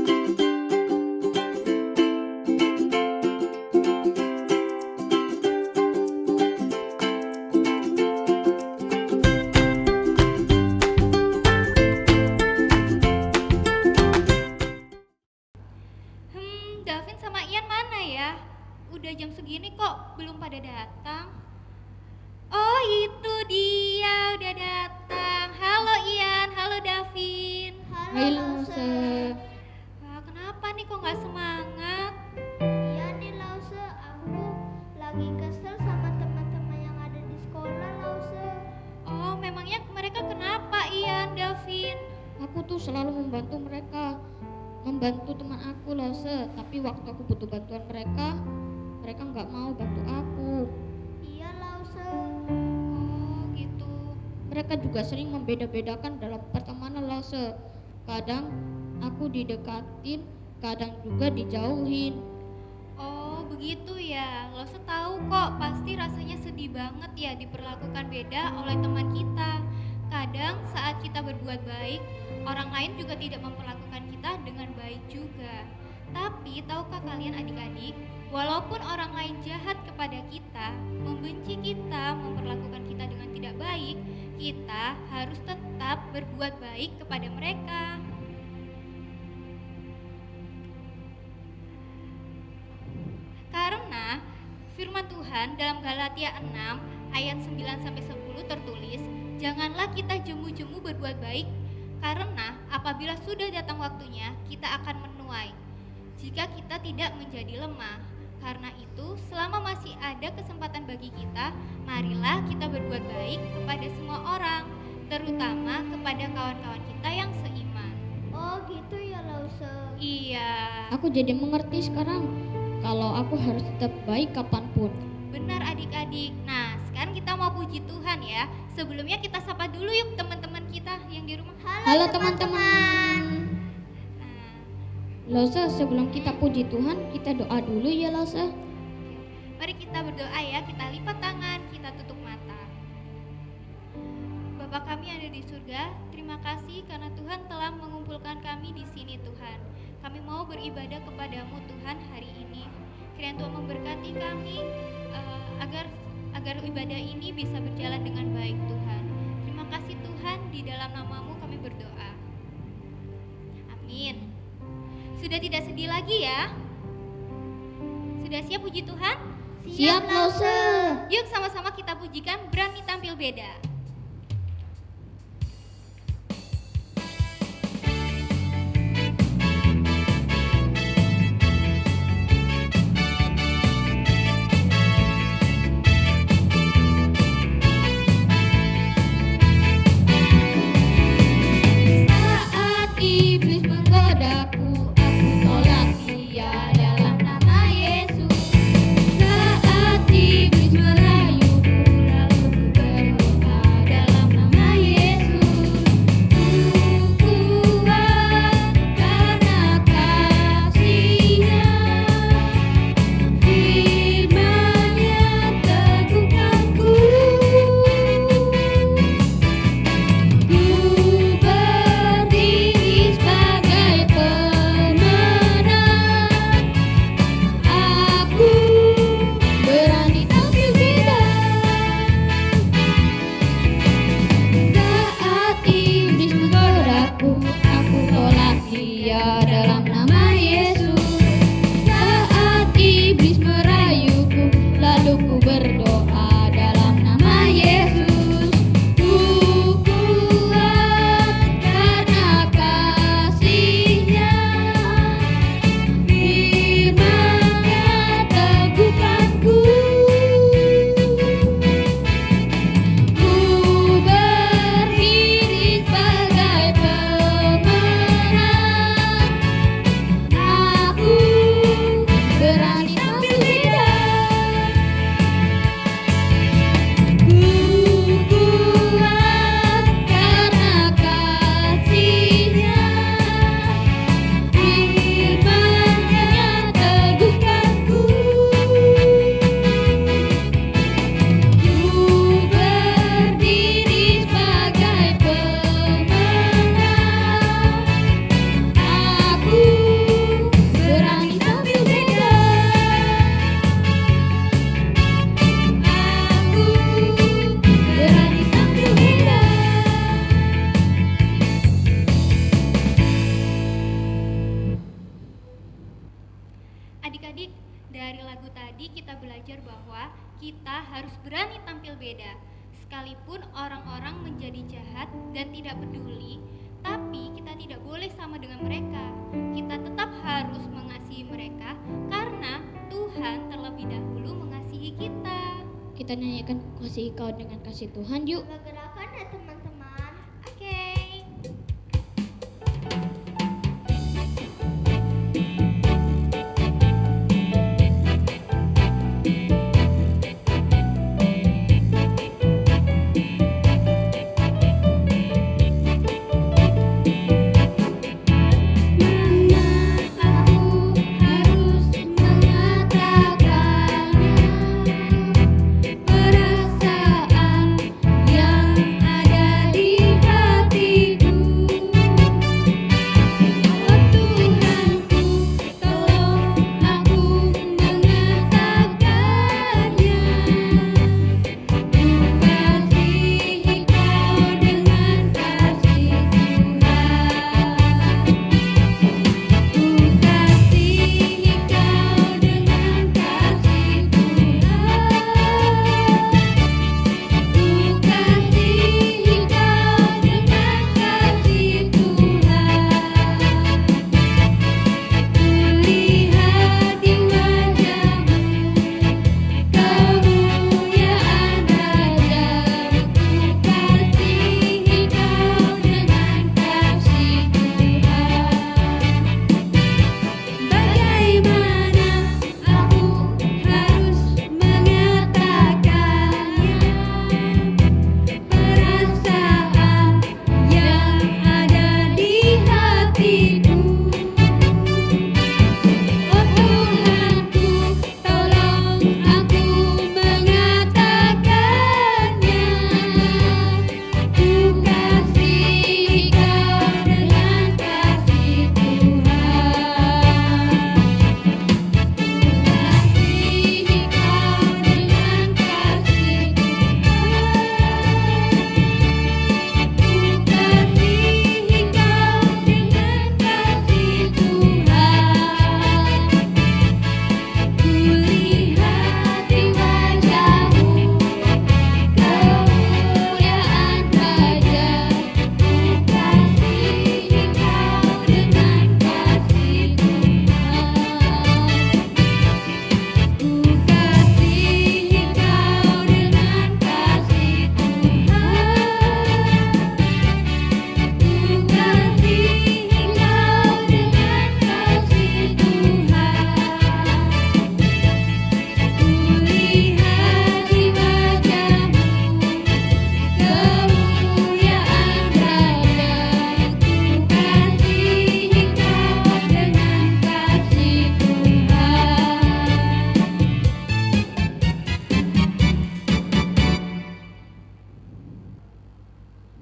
Davin sama Ian mana ya? Udah jam segini kok belum pada datang. Oh, itu dia udah datang. Halo Ian, halo Davin. Hai Lause. Wah, kenapa nih kok nggak semangat? Iya nih Lause, aku lagi kesel sama teman-teman yang ada di sekolah Lause. Oh, memangnya mereka kenapa Ian, Davin? Aku tuh selalu membantu mereka, membantu teman aku Lause. Tapi waktu aku butuh bantuan mereka nggak mau bantu aku. Iya Lause. Oh, gitu. Mereka juga sering membeda-bedakan dalam pertemanan Lause. Kadang aku didekatin, kadang juga dijauhin. Oh, begitu ya. Lo tahu kok, pasti rasanya sedih banget ya diperlakukan beda oleh teman kita. Kadang saat kita berbuat baik, orang lain juga tidak memperlakukan kita dengan baik juga. Tapi tahukah kalian adik-adik, walaupun orang lain jahat kepada kita, membenci kita, memperlakukan kita dengan tidak baik, kita harus tetap berbuat baik kepada mereka. Karena firman Tuhan dalam Galatia 6 ayat 9-10 tertulis, janganlah kita jemu-jemu berbuat baik, karena apabila sudah datang waktunya, kita akan menuai jika kita tidak menjadi lemah. Karena itu, selama masih ada kesempatan bagi kita, marilah kita berbuat baik kepada semua orang, terutama kepada kawan-kawan kita yang seiman. Oh gitu ya Lause. Iya, Aku jadi mengerti sekarang kalau aku harus tetap baik kapanpun. benar adik-adik. Nah, sekarang kita mau puji Tuhan ya. Sebelumnya kita sapa dulu yuk teman-teman kita yang di rumah. Halo teman-teman. Nah, Lause, sebelum kita puji Tuhan, kita doa dulu ya Lause. mari kita berdoa ya. Kita lipat tangan, kita tutup mata. Bapa kami yang ada di surga, terima kasih karena Tuhan telah mengumpulkan kami di sini Tuhan. Kami mau beribadah kepadamu Tuhan hari ini. Kiranya Tuhan memberkati kami agar ibadah ini bisa berjalan dengan baik Tuhan. Terima kasih Tuhan, di dalam namamu kami berdoa. Amin. Sudah tidak sedih lagi ya? Sudah siap puji Tuhan? Siap Lause. Yuk sama-sama kita pujikan Berani Tampil Beda. Saat iblis menggodaku, aku tolak dia dalam nama Yesus. Saat iblis merayuku, lalu ku berdoa dalam nama Yesus. Ku kuat karena kasih-Nya, firman-Nya teguhkanku. Ku berdiri sebagai Dari lagu tadi kita belajar bahwa kita harus berani tampil beda. Sekalipun orang-orang menjadi jahat dan tidak peduli, tapi kita tidak boleh sama dengan mereka. Kita tetap harus mengasihi mereka karena Tuhan terlebih dahulu mengasihi kita. Kita nyanyikan kasih kau dengan kasih Tuhan yuk. Gerakan ya teman-teman. Oke.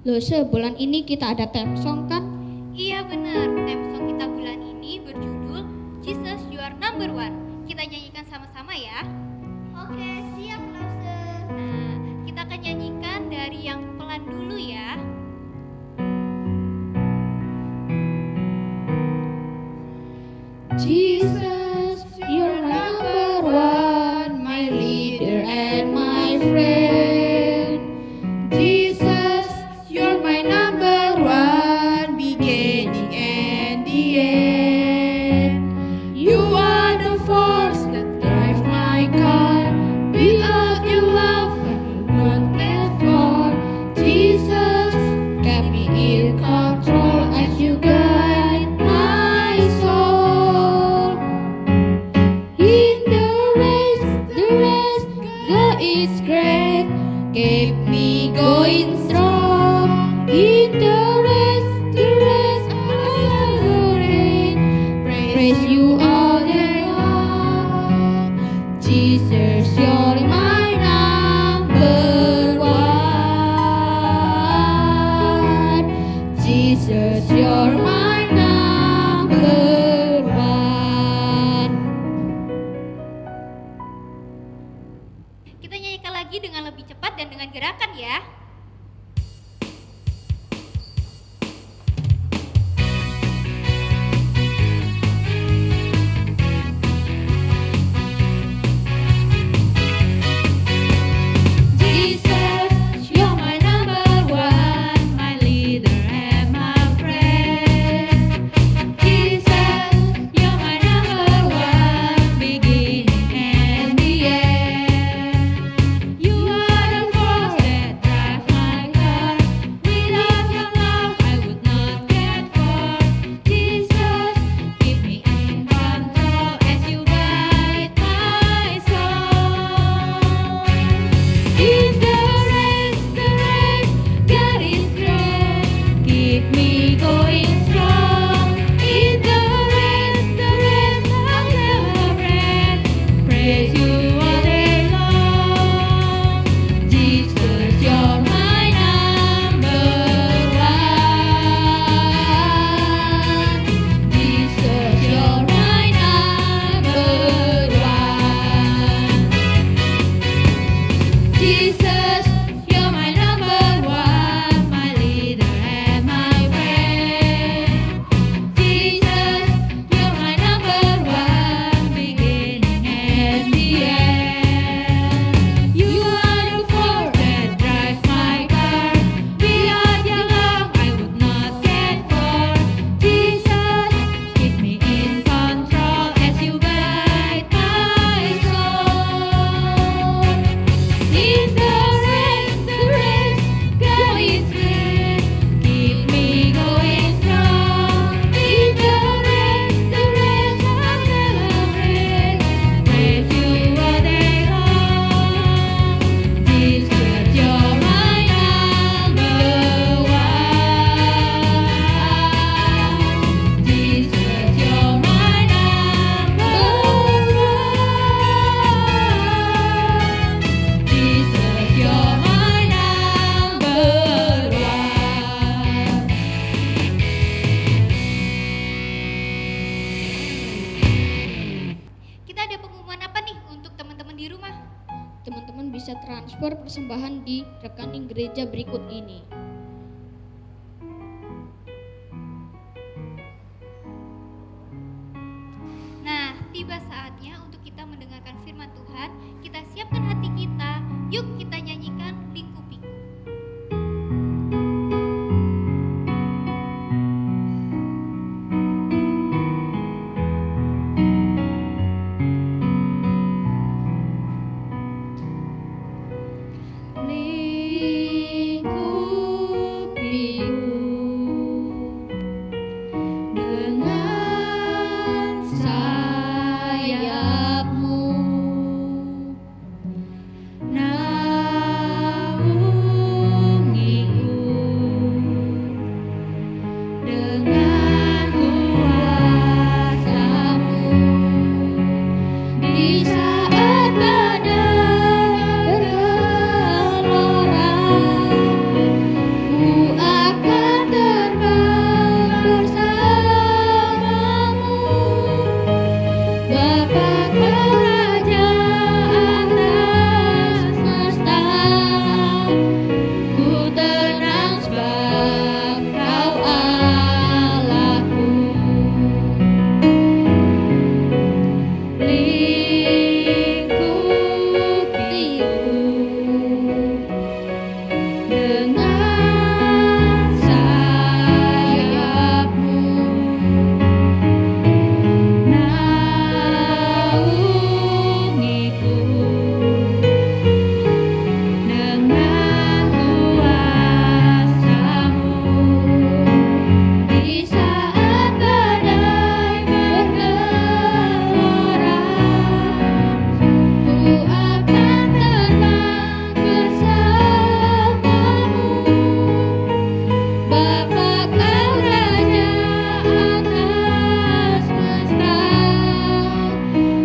Loh, sebulan ini kita ada theme song kan? Iya benar, theme song kita bulan ini berjudul Jesus You Are Number One. Kita nyanyikan sama-sama ya. Oke, siap Lause. Nah, kita akan nyanyikan dari yang pelan dulu ya. Jesus, you're number one, my leader and my friend. Jesus, you're my number one, beginning and the end. You are the force that drives my car. Without your love, I would not get far. Jesus, keep me in control as you guide my soul. In the race, God is great. bisa transfer persembahan di rekening gereja berikut ini. Nah, tiba saatnya untuk kita mendengarkan firman Tuhan. Kita siapkan hati kita. Yuk kita nyanyikan Liku Piku. Dengan sayapmu naungiku, dengan kuasamu di saat badai bergelora, ku akan terbang bersamamu, Bapa kerajaan atas semesta. Ku tenang sebab Kau Allahku. Lingkupiku dengan sayapmu, naungiku dengan kuasamu di saat badai bergelora, ku akan terbang bersamamu, Bapa kerajaan atas semesta.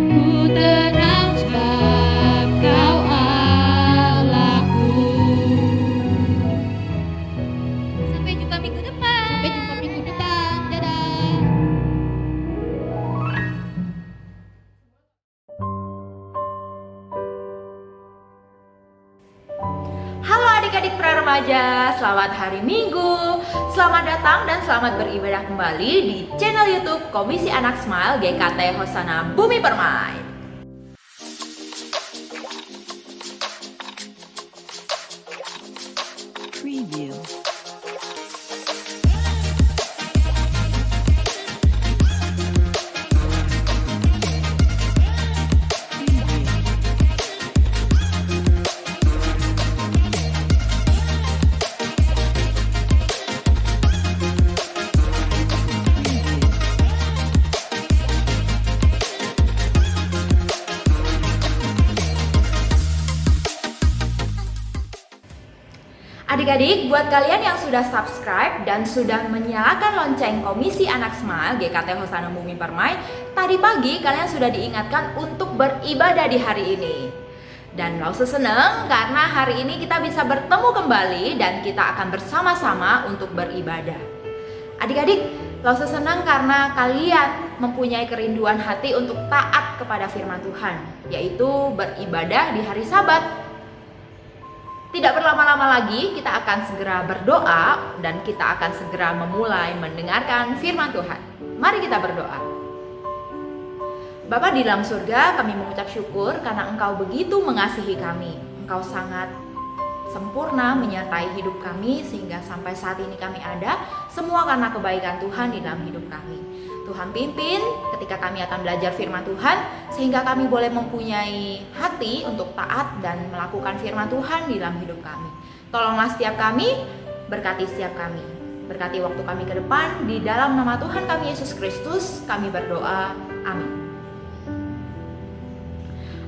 Ku tenang sebab Kau Allahku. Sampai jumpa minggu depan. Sampai jumpa minggu depan. Dadah. Halo adik-adik pra-remaja, selamat hari Minggu. Selamat datang dan selamat beribadah kembali di channel YouTube Komisi Anak Smile GKT Hosana Bumi Permai. Preview. Adik-adik, buat kalian yang sudah subscribe dan sudah menyalakan lonceng Komisi Anak Smile GKT Hosana Bumi Permai, tadi pagi kalian sudah diingatkan untuk beribadah di hari ini. Dan Lause seneng karena hari ini kita bisa bertemu kembali dan kita akan bersama-sama untuk beribadah. Adik-adik, Lause senang karena kalian mempunyai kerinduan hati untuk taat kepada firman Tuhan, yaitu beribadah di hari Sabat. Tidak berlama-lama lagi, kita akan segera berdoa dan kita akan segera memulai mendengarkan firman Tuhan. Mari kita berdoa. Bapa di dalam surga, kami mengucap syukur karena Engkau begitu mengasihi kami. Engkau sangat sempurna menyertai hidup kami sehingga sampai saat ini kami ada, semua karena kebaikan Tuhan di dalam hidup kami. Tuhan pimpin ketika kami akan belajar firman Tuhan sehingga kami boleh mempunyai hati untuk taat dan melakukan firman Tuhan di dalam hidup kami. Tolonglah setiap kami, berkati setiap kami. Berkati waktu kami ke depan, di dalam nama Tuhan kami Yesus Kristus kami berdoa. Amin.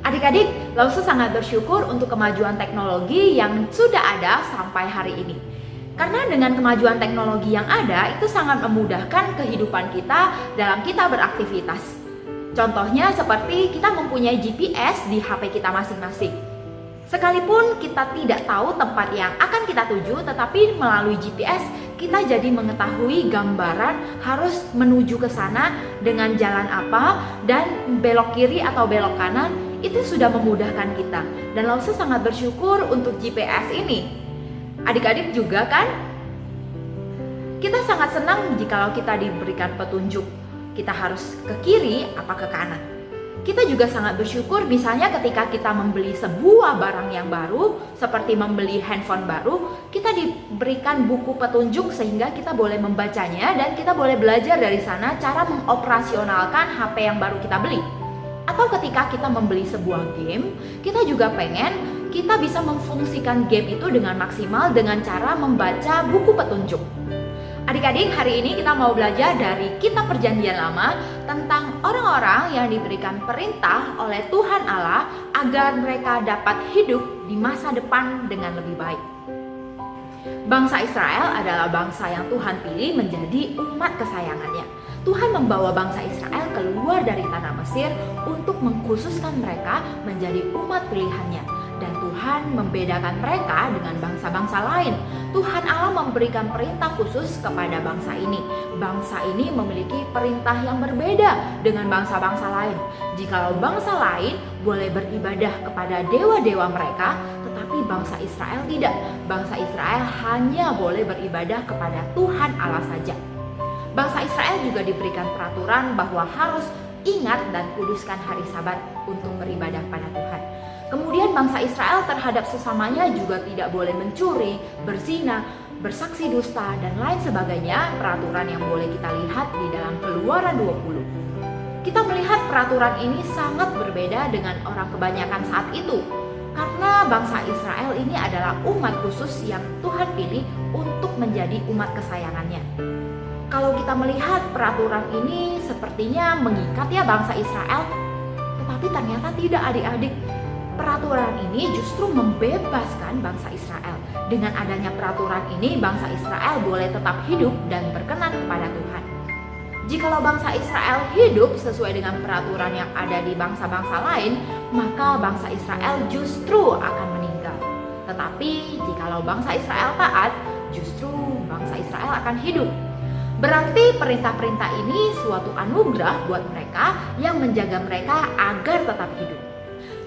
Adik-adik, Lause sangat bersyukur untuk kemajuan teknologi yang sudah ada sampai hari ini. Karena dengan kemajuan teknologi yang ada, itu sangat memudahkan kehidupan kita dalam kita beraktivitas. Contohnya seperti kita mempunyai GPS di HP kita masing-masing. Sekalipun kita tidak tahu tempat yang akan kita tuju, tetapi melalui GPS kita jadi mengetahui gambaran harus menuju ke sana dengan jalan apa dan belok kiri atau belok kanan itu sudah memudahkan kita. Dan Lause sangat bersyukur untuk GPS ini. Adik-adik juga kan? Kita sangat senang jikalau kita diberikan petunjuk. Kita harus ke kiri apa ke kanan. Kita juga sangat bersyukur misalnya ketika kita membeli sebuah barang yang baru, seperti membeli handphone baru, kita diberikan buku petunjuk sehingga kita boleh membacanya dan kita boleh belajar dari sana cara mengoperasionalkan HP yang baru kita beli. Atau ketika kita membeli sebuah game, kita juga pengen kita bisa memfungsikan game itu dengan maksimal dengan cara membaca buku petunjuk. Adik-adik, hari ini kita mau belajar dari Kitab Perjanjian Lama tentang orang-orang yang diberikan perintah oleh Tuhan Allah agar mereka dapat hidup di masa depan dengan lebih baik. Bangsa Israel adalah bangsa yang Tuhan pilih menjadi umat kesayangannya. Tuhan membawa bangsa Israel keluar dari tanah Mesir untuk mengkhususkan mereka menjadi umat pilihannya. Dan Tuhan membedakan mereka dengan bangsa-bangsa lain. Tuhan Allah memberikan perintah khusus kepada bangsa ini. Bangsa ini memiliki perintah yang berbeda dengan bangsa-bangsa lain. Jikalau bangsa lain boleh beribadah kepada dewa-dewa mereka, tetapi bangsa Israel tidak. Bangsa Israel hanya boleh beribadah kepada Tuhan Allah saja. Bangsa Israel juga diberikan peraturan bahwa harus ingat dan kuduskan hari Sabat untuk beribadah pada Tuhan. Kemudian bangsa Israel terhadap sesamanya juga tidak boleh mencuri, berzina, bersaksi dusta, dan lain sebagainya, peraturan yang boleh kita lihat di dalam Keluaran 20. Kita melihat peraturan ini sangat berbeda dengan orang kebanyakan saat itu. Karena bangsa Israel ini adalah umat khusus yang Tuhan pilih untuk menjadi umat kesayangannya. Kalau kita melihat peraturan ini sepertinya mengikat ya bangsa Israel, tetapi ternyata tidak adik-adik. Peraturan ini justru membebaskan bangsa Israel. Dengan adanya peraturan ini, bangsa Israel boleh tetap hidup dan berkenan kepada Tuhan. Jikalau bangsa Israel hidup sesuai dengan peraturan yang ada di bangsa-bangsa lain, maka bangsa Israel justru akan meninggal. Tetapi jikalau bangsa Israel taat, justru bangsa Israel akan hidup. Berarti perintah-perintah ini suatu anugerah buat mereka yang menjaga mereka agar tetap hidup.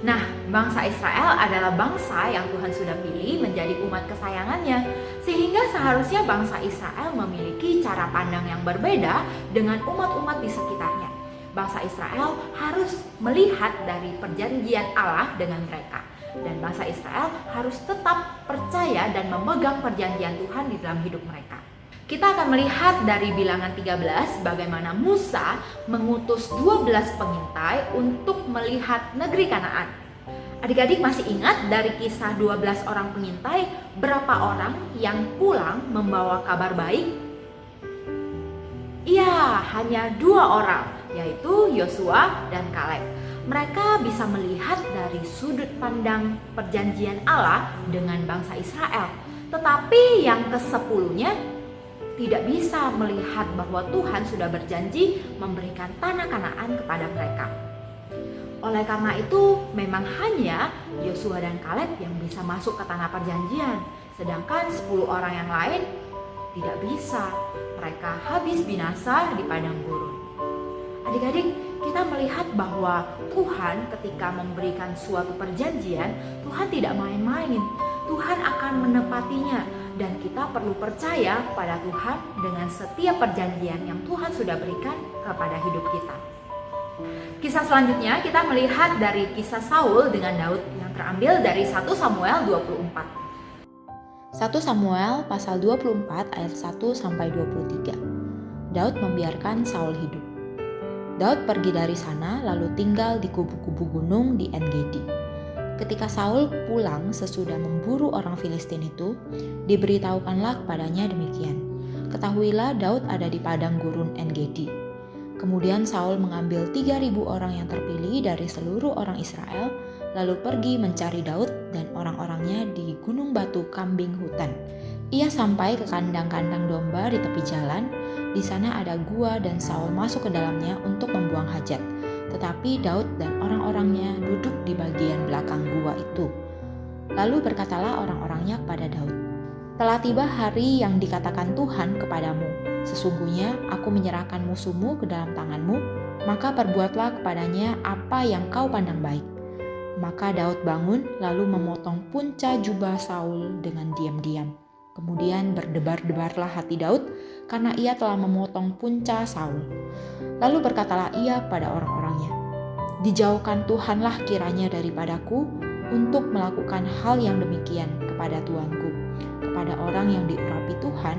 Nah, bangsa Israel adalah bangsa yang Tuhan sudah pilih menjadi umat kesayangannya, sehingga seharusnya bangsa Israel memiliki cara pandang yang berbeda dengan umat-umat di sekitarnya. Bangsa Israel harus melihat dari perjanjian Allah dengan mereka, dan bangsa Israel harus tetap percaya dan memegang perjanjian Tuhan di dalam hidup mereka. Kita akan melihat dari Bilangan 13 bagaimana Musa mengutus 12 pengintai untuk melihat negeri Kanaan. Adik-adik masih ingat dari kisah 12 orang pengintai berapa orang yang pulang membawa kabar baik? Iya, hanya 2 orang, yaitu Yosua dan Kaleb. Mereka bisa melihat dari sudut pandang perjanjian Allah dengan bangsa Israel. Tetapi yang ke-10-nya tidak bisa melihat bahwa Tuhan sudah berjanji memberikan tanah Kanaan kepada mereka. Oleh karena itu, memang hanya Yosua dan Kaleb yang bisa masuk ke tanah perjanjian, sedangkan 10 orang yang lain tidak bisa. Mereka habis binasa di padang gurun. Adik-adik, kita melihat bahwa Tuhan ketika memberikan suatu perjanjian, Tuhan tidak main-main. Tuhan akan menepatinya. Dan kita perlu percaya kepada Tuhan dengan setiap perjanjian yang Tuhan sudah berikan kepada hidup kita. Kisah selanjutnya kita melihat dari kisah Saul dengan Daud yang terambil dari 1 Samuel 24. 1 Samuel pasal 24 ayat 1 sampai 23. Daud membiarkan Saul hidup. Daud pergi dari sana lalu tinggal di kubu-kubu gunung di En-Gedi. Ketika Saul pulang sesudah memburu orang Filistin itu, diberitahukanlah kepadanya demikian. Ketahuilah Daud ada di padang gurun En-Gedi. Kemudian Saul mengambil 3.000 orang yang terpilih dari seluruh orang Israel, lalu pergi mencari Daud dan orang-orangnya di gunung batu kambing hutan. Ia sampai ke kandang-kandang domba di tepi jalan. Di sana ada gua dan Saul masuk ke dalamnya untuk membuang hajat. Tetapi Daud dan orang-orangnya duduk di bagian belakang gua itu. Lalu berkatalah orang-orangnya kepada Daud, "Telah tiba hari yang dikatakan Tuhan kepadamu. Sesungguhnya aku menyerahkan musuhmu ke dalam tanganmu, maka perbuatlah kepadanya apa yang kau pandang baik." Maka Daud bangun lalu memotong punca jubah Saul dengan diam-diam. Kemudian berdebar-debarlah hati Daud karena ia telah memotong punca Saul. Lalu berkatalah ia pada orang-orangnya, "Dijauhkan Tuhanlah kiranya daripadaku untuk melakukan hal yang demikian kepada Tuanku, kepada orang yang diurapi Tuhan,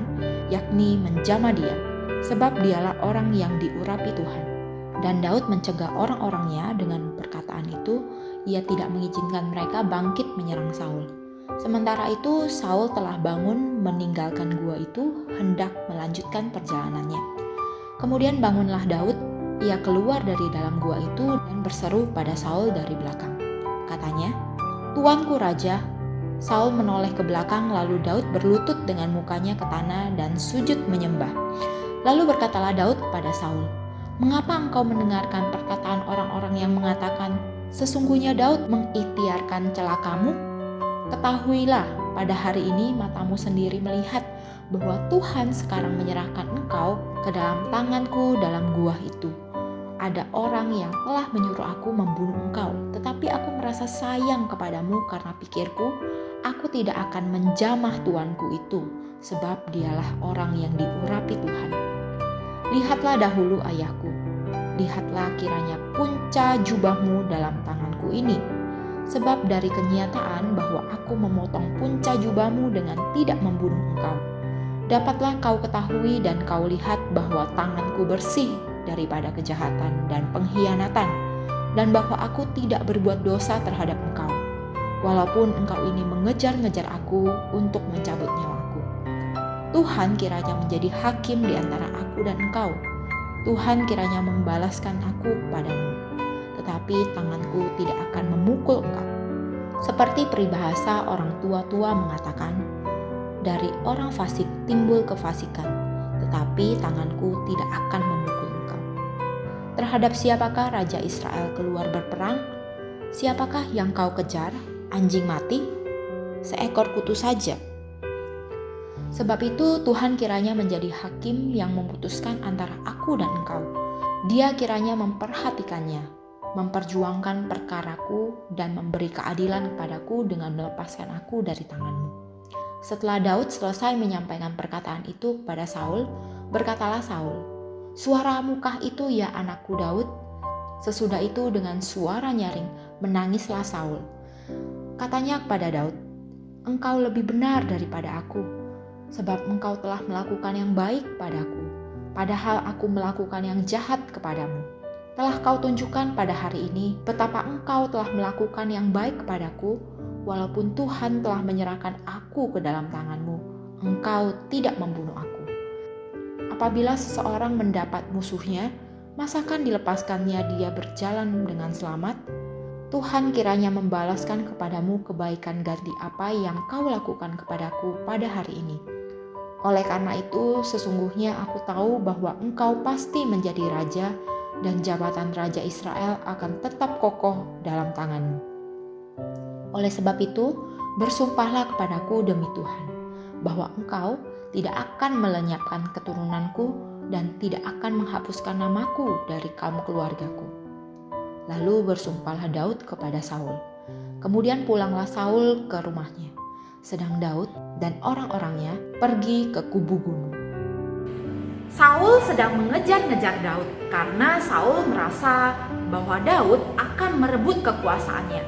yakni menjamah dia, sebab dialah orang yang diurapi Tuhan." Dan Daud mencegah orang-orangnya dengan perkataan itu, ia tidak mengizinkan mereka bangkit menyerang Saul. Sementara itu Saul telah bangun meninggalkan gua itu, hendak melanjutkan perjalanannya. Kemudian bangunlah Daud, ia keluar dari dalam gua itu dan berseru pada Saul dari belakang. Katanya, "Tuanku Raja." Saul menoleh ke belakang, lalu Daud berlutut dengan mukanya ke tanah dan sujud menyembah. Lalu berkatalah Daud kepada Saul, "Mengapa engkau mendengarkan perkataan orang-orang yang mengatakan, 'Sesungguhnya Daud mengikhtiarkan celakamu'? Ketahuilah, pada hari ini matamu sendiri melihat bahwa Tuhan sekarang menyerahkan engkau ke dalam tanganku dalam gua itu. Ada orang yang telah menyuruh aku membunuh engkau, tetapi aku merasa sayang kepadamu karena pikirku, aku tidak akan menjamah tuanku itu, sebab dialah orang yang diurapi Tuhan. Lihatlah dahulu ayahku, lihatlah kiranya punca jubahmu dalam tanganku ini. Sebab dari kenyataan bahwa aku memotong punca jubahmu dengan tidak membunuh engkau, dapatlah kau ketahui dan kau lihat bahwa tanganku bersih daripada kejahatan dan pengkhianatan, dan bahwa aku tidak berbuat dosa terhadap engkau, walaupun engkau ini mengejar-ngejar aku untuk mencabut nyawaku. Tuhan kiranya menjadi hakim di antara aku dan engkau. Tuhan kiranya membalaskan aku kepadamu, tetapi tanganku tidak akan memukul engkau. Seperti peribahasa orang tua-tua mengatakan, dari orang fasik timbul kefasikan, tetapi tanganku tidak akan memukul engkau. Terhadap siapakah Raja Israel keluar berperang? Siapakah yang kau kejar? Anjing mati? Seekor kutu saja. Sebab itu Tuhan kiranya menjadi hakim yang memutuskan antara aku dan engkau. Dia kiranya memperhatikannya, memperjuangkan perkaraku dan memberi keadilan kepadaku dengan melepaskan aku dari tanganmu. Setelah Daud selesai menyampaikan perkataan itu kepada Saul, berkatalah Saul, "Suaramukah itu ya anakku Daud?" Sesudah itu dengan suara nyaring menangislah Saul. Katanya kepada Daud, "Engkau lebih benar daripada aku, sebab engkau telah melakukan yang baik padaku, padahal aku melakukan yang jahat kepadamu. Telah kau tunjukkan pada hari ini betapa engkau telah melakukan yang baik kepadaku, walaupun Tuhan telah menyerahkan aku ke dalam tanganmu, engkau tidak membunuh aku. Apabila seseorang mendapat musuhnya, masakan dilepaskannya dia berjalan dengan selamat? Tuhan kiranya membalaskan kepadamu kebaikan ganti apa yang kau lakukan kepadaku pada hari ini. Oleh karena itu, sesungguhnya aku tahu bahwa engkau pasti menjadi raja, dan jabatan Raja Israel akan tetap kokoh dalam tanganmu. Oleh sebab itu, bersumpahlah kepadaku demi Tuhan, bahwa engkau tidak akan melenyapkan keturunanku dan tidak akan menghapuskan namaku dari kaum keluargaku." Lalu bersumpahlah Daud kepada Saul. Kemudian pulanglah Saul ke rumahnya, sedang Daud dan orang-orangnya pergi ke kubu gunung. Saul sedang mengejar-ngejar Daud karena Saul merasa bahwa Daud akan merebut kekuasaannya.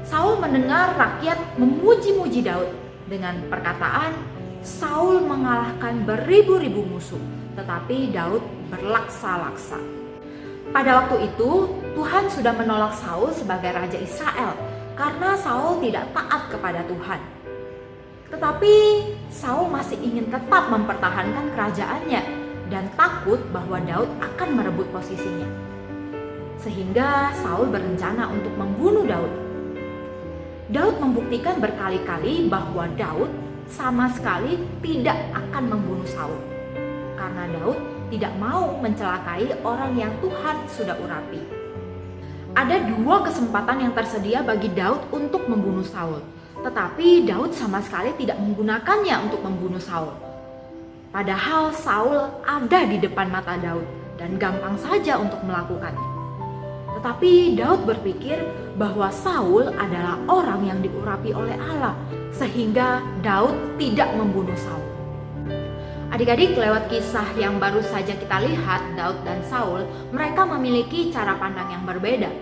Saul mendengar rakyat memuji-muji Daud dengan perkataan, "Saul mengalahkan beribu-ribu musuh, tetapi Daud berlaksa-laksa." Pada waktu itu, Tuhan sudah menolak Saul sebagai Raja Israel karena Saul tidak taat kepada Tuhan. Tetapi Saul masih ingin tetap mempertahankan kerajaannya dan takut bahwa Daud akan merebut posisinya. Sehingga Saul berencana untuk membunuh Daud. Daud membuktikan berkali-kali bahwa Daud sama sekali tidak akan membunuh Saul, karena Daud tidak mau mencelakai orang yang Tuhan sudah urapi. Ada dua kesempatan yang tersedia bagi Daud untuk membunuh Saul, tetapi Daud sama sekali tidak menggunakannya untuk membunuh Saul. Padahal Saul ada di depan mata Daud dan gampang saja untuk melakukannya. Tetapi Daud berpikir bahwa Saul adalah orang yang diurapi oleh Allah, sehingga Daud tidak membunuh Saul. Adik-adik, lewat kisah yang baru saja kita lihat, Daud dan Saul, mereka memiliki cara pandang yang berbeda.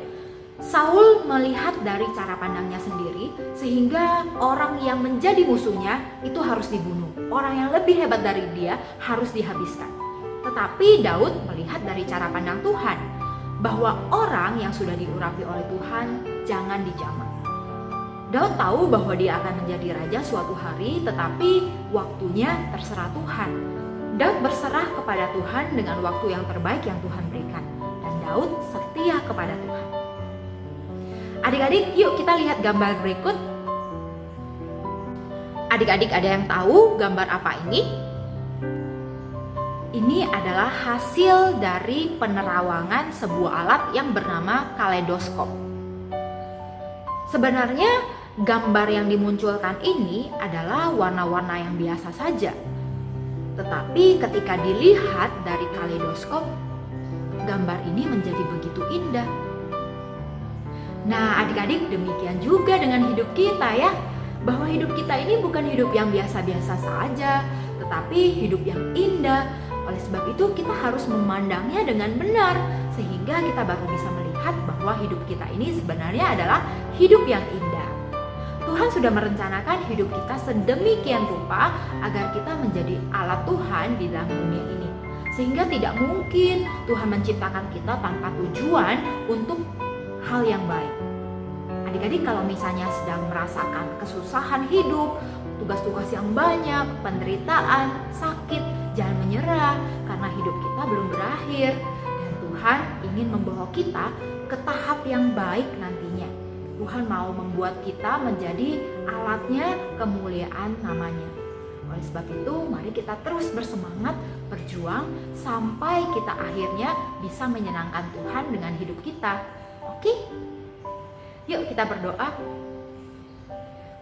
Saul melihat dari cara pandangnya sendiri, sehingga orang yang menjadi musuhnya itu harus dibunuh. Orang yang lebih hebat dari dia harus dihabiskan. Tetapi Daud melihat dari cara pandang Tuhan, bahwa orang yang sudah diurapi oleh Tuhan jangan dijamak. Daud tahu bahwa dia akan menjadi raja suatu hari, tetapi waktunya terserah Tuhan. Daud berserah kepada Tuhan dengan waktu yang terbaik yang Tuhan berikan, dan Daud setia kepada Tuhan. Adik-adik, yuk kita lihat gambar berikut. Adik-adik, ada yang tahu gambar apa ini? Ini adalah hasil dari penerawangan sebuah alat yang bernama kaleidoskop. Sebenarnya gambar yang dimunculkan ini adalah warna-warna yang biasa saja. Tetapi ketika dilihat dari kaleidoskop, gambar ini menjadi begitu indah. Nah, adik-adik, demikian juga dengan hidup kita ya. Bahwa hidup kita ini bukan hidup yang biasa-biasa saja, tetapi hidup yang indah. Oleh sebab itu kita harus memandangnya dengan benar, sehingga kita baru bisa melihat bahwa hidup kita ini sebenarnya adalah hidup yang indah. Tuhan sudah merencanakan hidup kita sedemikian rupa agar kita menjadi alat Tuhan di dalam dunia ini. Sehingga tidak mungkin Tuhan menciptakan kita tanpa tujuan untuk hal yang baik. Adik-adik, kalau misalnya sedang merasakan kesusahan hidup, tugas-tugas yang banyak, penderitaan, sakit, jangan menyerah karena hidup kita belum berakhir. Dan Tuhan ingin membawa kita ke tahap yang baik nantinya. Tuhan mau membuat kita menjadi alatnya kemuliaan namanya. Oleh sebab itu, mari kita terus bersemangat berjuang sampai kita akhirnya bisa menyenangkan Tuhan dengan hidup kita. Oke? Yuk kita berdoa.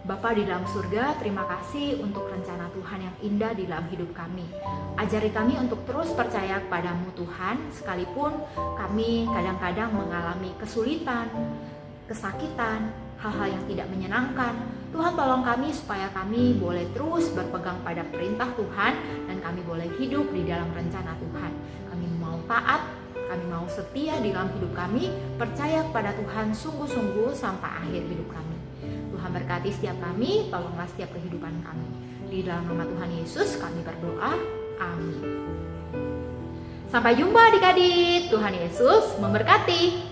Bapa di dalam surga, terima kasih untuk rencana Tuhan yang indah di dalam hidup kami. Ajari kami untuk terus percaya kepadamu Tuhan, sekalipun kami kadang-kadang mengalami kesulitan, kesakitan, hal-hal yang tidak menyenangkan. Tuhan tolong kami supaya kami boleh terus berpegang pada perintah Tuhan dan kami boleh hidup di dalam rencana Tuhan. Kami mau taat, kami mau setia di dalam hidup kami, percaya kepada Tuhan sungguh-sungguh sampai akhir hidup kami. Tuhan berkati setiap kami, tolonglah setiap kehidupan kami. Di dalam nama Tuhan Yesus kami berdoa, amin. Sampai jumpa adik-adik, Tuhan Yesus memberkati.